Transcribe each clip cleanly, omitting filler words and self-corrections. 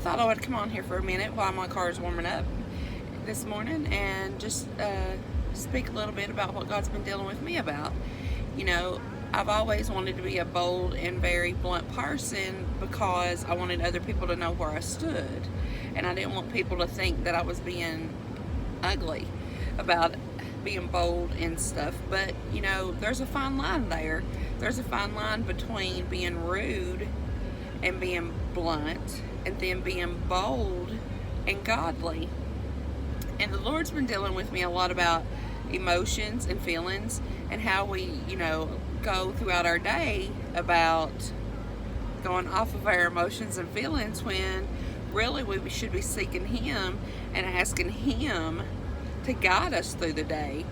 I thought I would come on here for a minute while my car is warming up this morning and just speak a little bit about what God's been dealing with me about. You know, I've always wanted to be a bold and very blunt person because I wanted other people to know where I stood. And I didn't want people to think that I was being ugly about being bold and stuff. But, you know, there's a fine line there. There's a fine line between being rude and being blunt and then being bold and godly. And the Lord's been dealing with me a lot about emotions and feelings and how we, go throughout our day about going off of our emotions and feelings when really we should be seeking Him and asking Him to guide us through the day.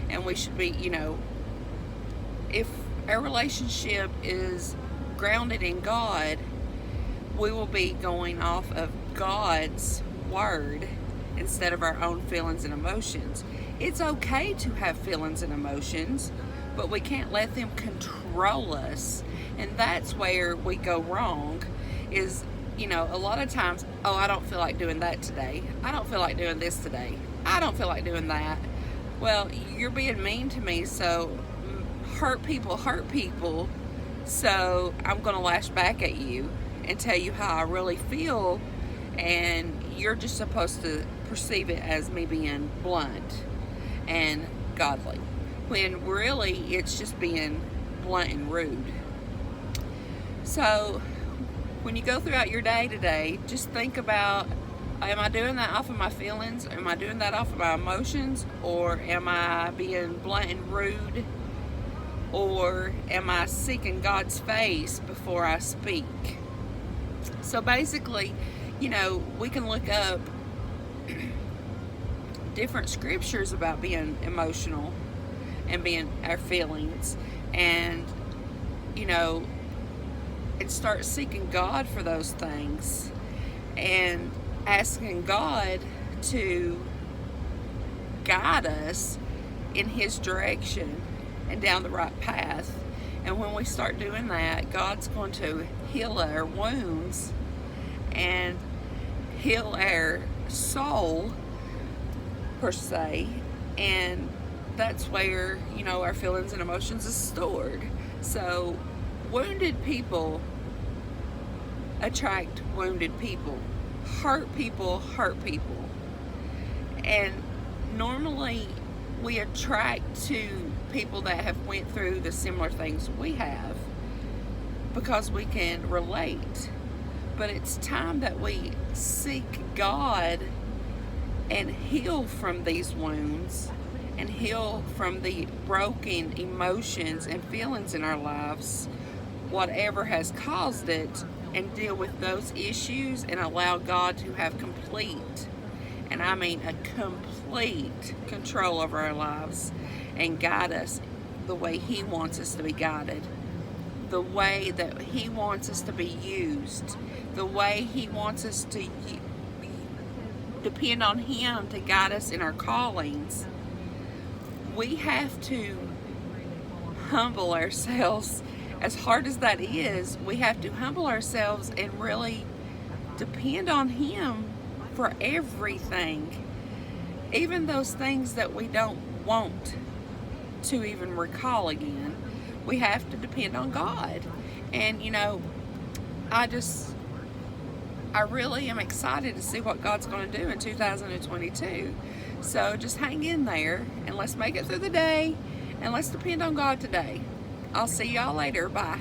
And we should be, if our relationship is grounded in God, we will be going off of God's word instead of our own feelings and emotions. It's okay to have feelings and emotions, but we can't let them control us. And that's where we go wrong is, a lot of times, I don't feel like doing that today. I don't feel like doing this today. I don't feel like doing that. Well, you're being mean to me, so hurt people, so I'm going to lash back at you and tell you how I really feel, and you're just supposed to perceive it as me being blunt and godly, when really it's just being blunt and rude. So when you go throughout your day today, just think about, am I doing that off of my feelings? Am I doing that off of my emotions? Or am I being blunt and rude? Or am I seeking God's face before I speak? So basically, we can look up different scriptures about being emotional and being our feelings, and and start seeking God for those things and asking God to guide us in His direction and down the right path. And when we start doing that, God's going to heal our wounds and heal our soul, per se, and that's where, our feelings and emotions is stored. So wounded people attract wounded people. Hurt people hurt people. And normally we attract to people that have went through the similar things we have because we can relate. But it's time that we seek God and heal from these wounds and heal from the broken emotions and feelings in our lives, whatever has caused it, and deal with those issues and allow God to have complete, and I mean a complete, control over our lives and guide us the way He wants us to be guided, the way that He wants us to be used, the way He wants us to depend on Him to guide us in our callings. We have to humble ourselves. As hard as that is, we have to humble ourselves and really depend on Him for everything. Even those things that we don't want to even recall again, we have to depend on God. And I really am excited to see what God's going to do in 2022. So just hang in there and let's make it through the day and let's depend on God today. I'll see y'all later. Bye.